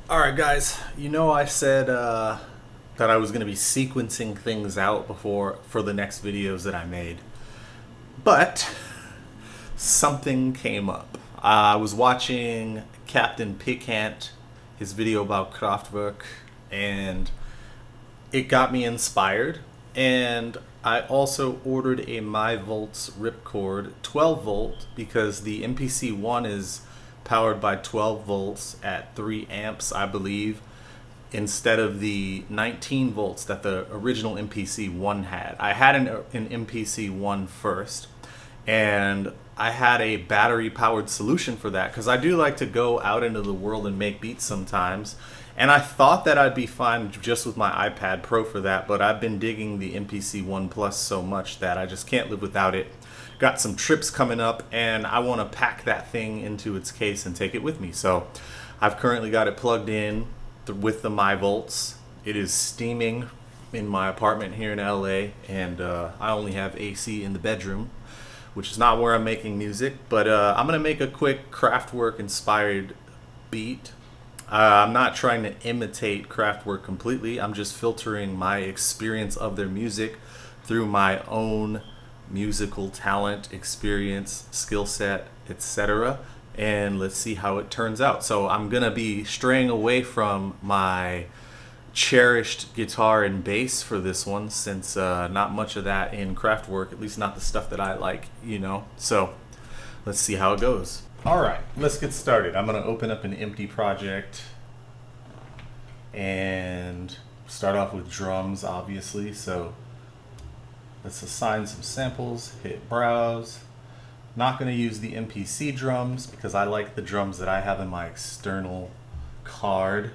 Alright guys, I said that I was going to be sequencing things out for the next videos that I made. But something came up. I was watching Captain Picant, his video about Kraftwerk, and it got me inspired. And I also ordered a MyVolts ripcord 12 volt because the MPC One is powered by 12 volts at 3 amps, I believe, instead of the 19 volts that the original MPC One had. I had an MPC One first, and I had a battery powered solution for that because I do like to go out into the world and make beats sometimes. And I thought that I'd be fine just with my iPad Pro for that, but I've been digging the MPC One Plus so much that I just can't live without it. Got some trips coming up, and I want to pack that thing into its case and take it with me. So I've currently got it plugged in with the MyVolts. It is steaming in my apartment here in LA, and I only have AC in the bedroom, which is not where I'm making music, but I'm going to make a quick Kraftwerk inspired beat. I'm not trying to imitate Kraftwerk completely. I'm just filtering my experience of their music through my own musical talent, experience, skill set, etc. And let's see how it turns out. So I'm gonna be straying away from my cherished guitar and bass for this one, since not much of that in Kraftwerk, at least not the stuff that I like, So let's see how it goes. All right, let's get started. I'm gonna open up an empty project and start off with drums, obviously. So let's assign some samples, hit browse. Not going to use the MPC drums because I like the drums that I have in my external card.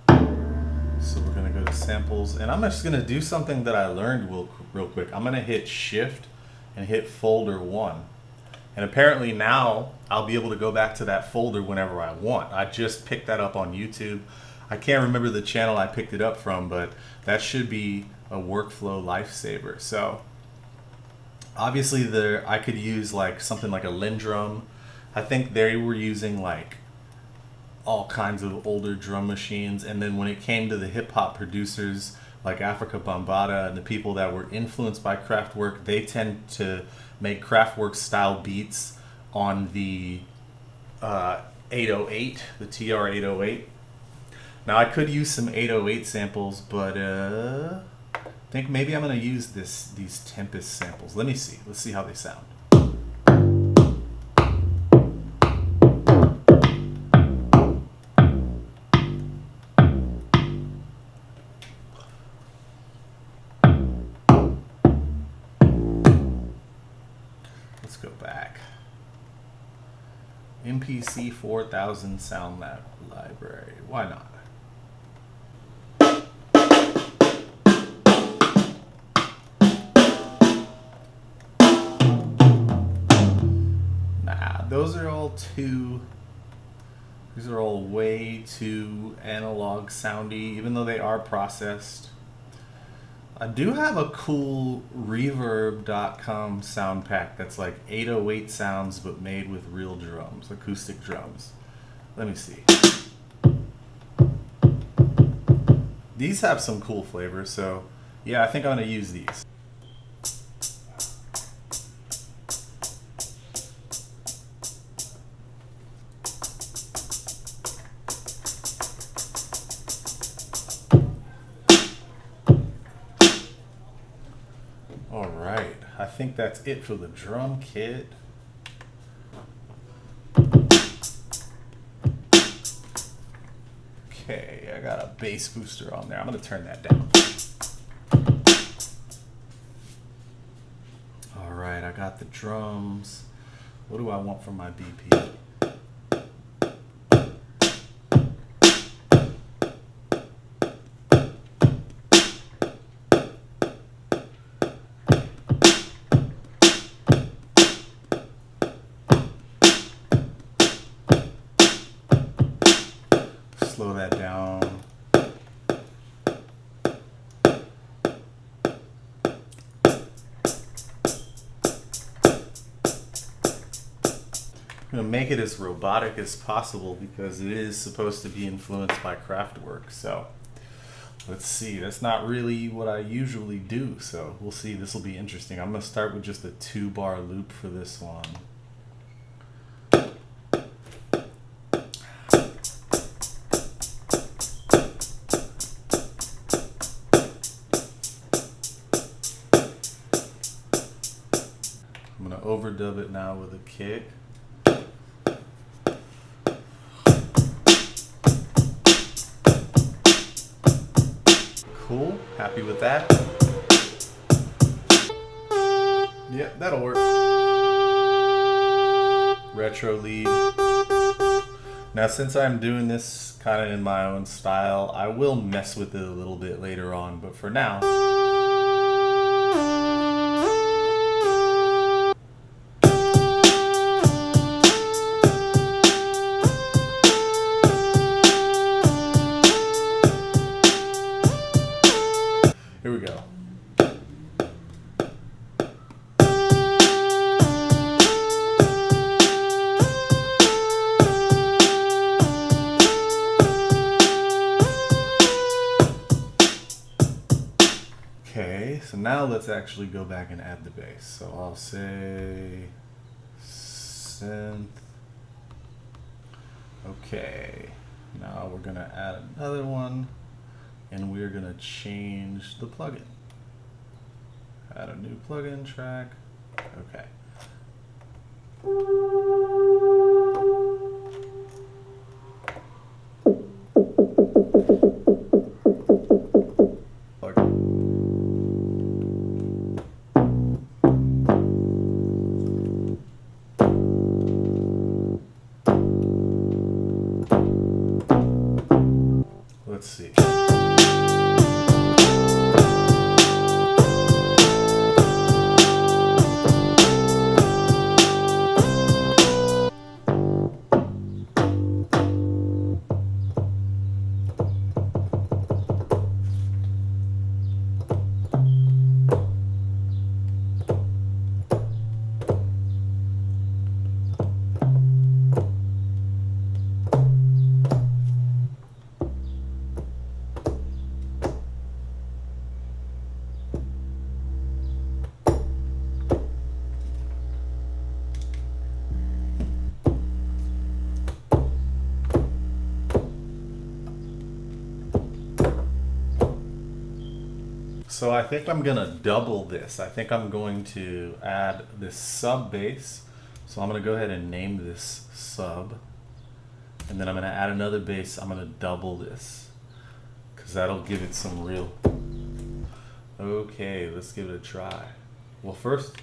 So we're going to go to samples, and I'm just going to do something that I learned real quick. I'm going to hit shift and hit folder 1. And apparently now I'll be able to go back to that folder whenever I want. I just picked that up on YouTube. I can't remember the channel I picked it up from, but that should be a workflow lifesaver. So obviously I could use like something like a Lindrum. I think they were using like all kinds of older drum machines, and then when it came to the hip hop producers like Africa Bambaataa and the people that were influenced by Kraftwerk, they tend to make Kraftwerk style beats on the 808, the TR-808. Now I could use some 808 samples, but I think maybe I'm going to use these Tempest samples. Let me see. Let's see how they sound. Let's go back. MPC 4000 sound library. Why not? Those are all way too analog soundy, even though they are processed. I do have a cool reverb.com sound pack that's like 808 sounds but made with real drums, acoustic drums. Let me see. These have some cool flavors, so yeah, I think I'm going to use these. Alright, I think that's it for the drum kit. Okay, I got a bass booster on there. I'm going to turn that down. Alright, I got the drums. What do I want for my BP? Slow that down. I'm I'm gonna make it as robotic as possible because it is supposed to be influenced by Kraftwerk. So let's see. That's not really what I usually do, so we'll see. This will be interesting. I'm gonna start with just a 2-bar loop for this one. I'm gonna overdub it now with a kick. Cool, happy with that. Yep, that'll work. Retro lead. Now since I'm doing this kind of in my own style, I will mess with it a little bit later on, but for now, here we go. Okay, so now let's actually go back and add the bass. So I'll say synth. Okay, now we're gonna add another one and we're gonna change the plugin. Add a new plugin track. Okay. Let's see. So I think I'm gonna double this. I think I'm going to add this sub bass. So I'm gonna go ahead and name this sub. And then I'm gonna add another bass. I'm gonna double this, because that'll give it some real. Okay, let's give it a try. Well, first,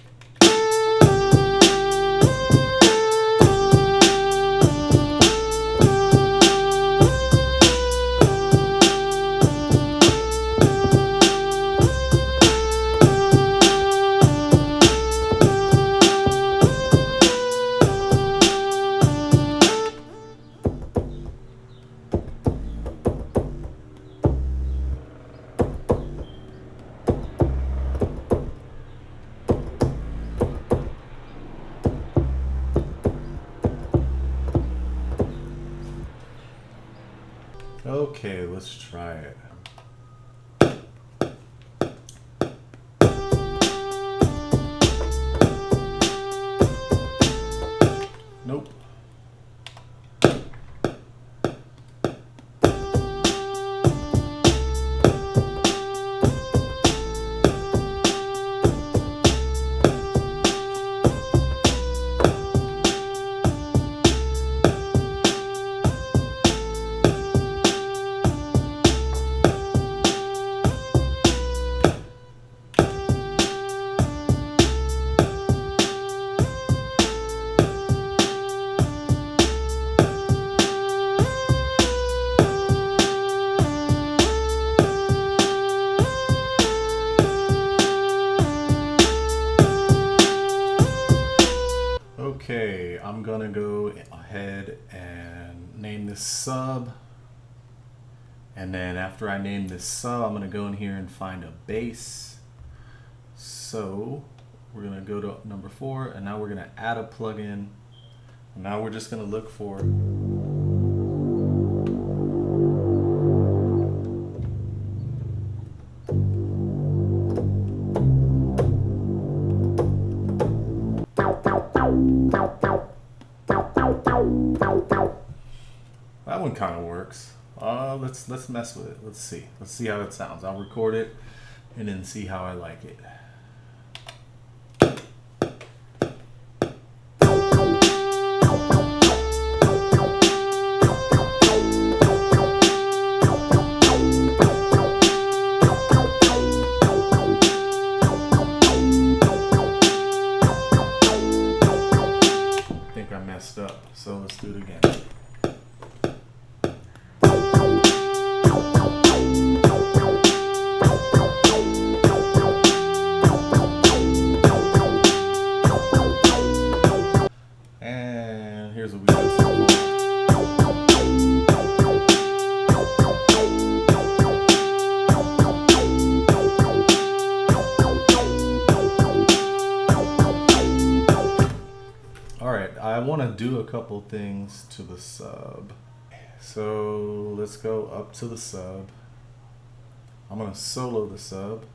okay, let's try it. Nope. Okay, I'm gonna go ahead and name this sub. And then after I name this sub, I'm gonna go in here and find a bass. So we're gonna go to number 4, and now we're gonna add a plugin. Now we're just gonna look for that one kind of works. Let's mess with it. Let's see how it sounds. I'll record it and then see how I like it. I think I messed up, so let's do it again. And here's what we got. Alright, I want to do a couple things to the sub. So let's go up to the sub. I'm going to solo the sub.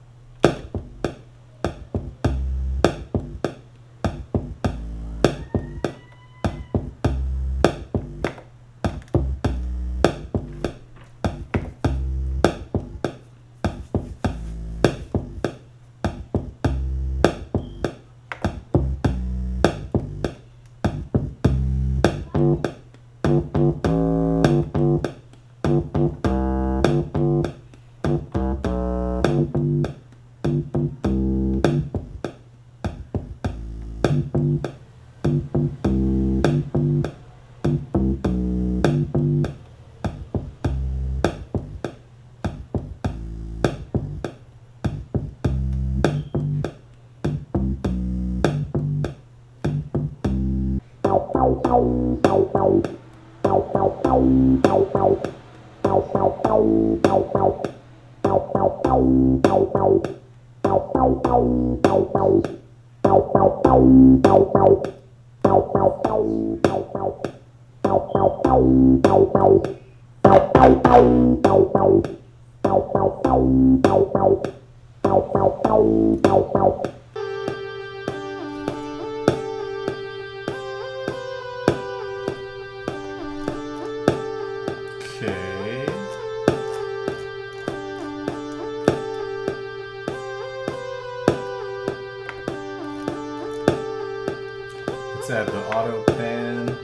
Let's add the auto pan.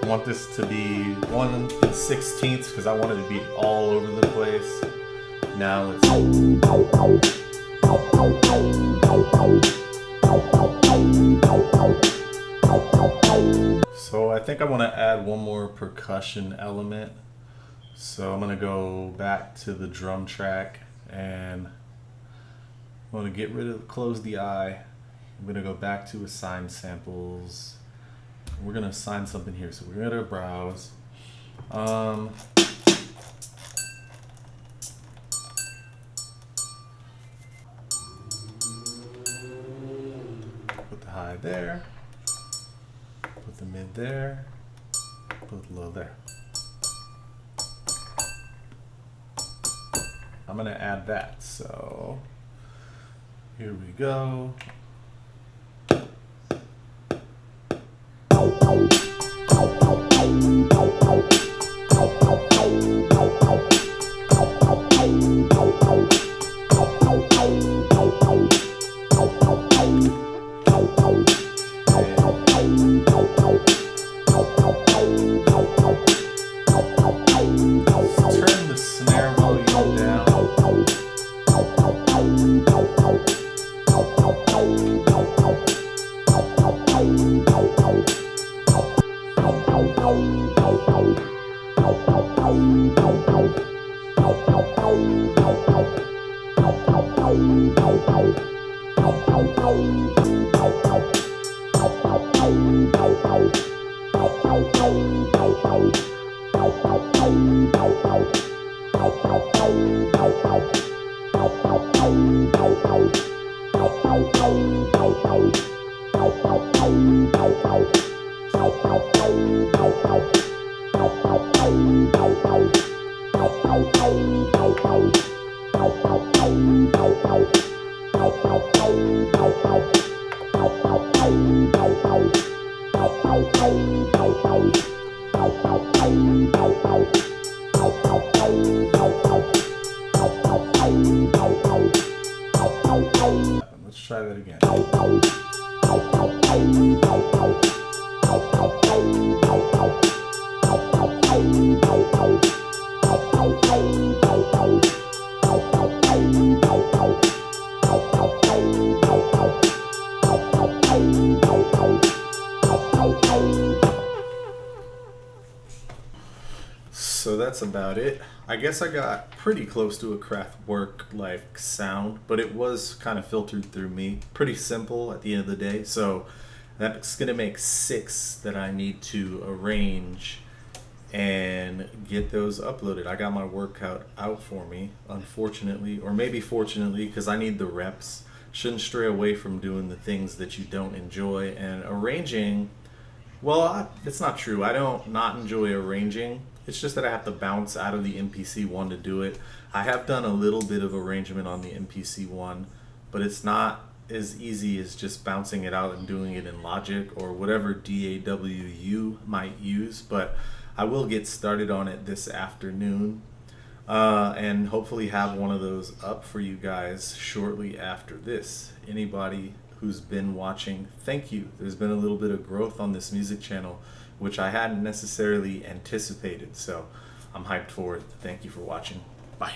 I want this to be 1/16 because I want it to be all over the place. Now let's. So I think I want to add one more percussion element. So I'm going to go back to the drum track and I'm going to get rid of, close the eye. I'm going to go back to assign samples. We're going to assign something here. So we're going to browse. Put the high there. Put the mid there. Put the low there. I'm going to add that. So here we go. Turn the snare volume down. Let's try that again. So that's about it. I guess I got pretty close to a Kraftwerk like sound, but it was kind of filtered through me. Pretty simple at the end of the day. So that's gonna make 6 that I need to arrange and get those uploaded. I got my workout out for me, unfortunately, or maybe fortunately, because I need the reps. Shouldn't stray away from doing the things that you don't enjoy. And arranging, well, it's not true. I don't not enjoy arranging. It's just that I have to bounce out of the MPC One to do it. I have done a little bit of arrangement on the MPC One, but it's not as easy as just bouncing it out and doing it in Logic or whatever DAW you might use. But I will get started on it this afternoon and hopefully have one of those up for you guys shortly after this. Anybody who's been watching, thank you. There's been a little bit of growth on this music channel, which I hadn't necessarily anticipated, so I'm hyped for it. Thank you for watching. Bye.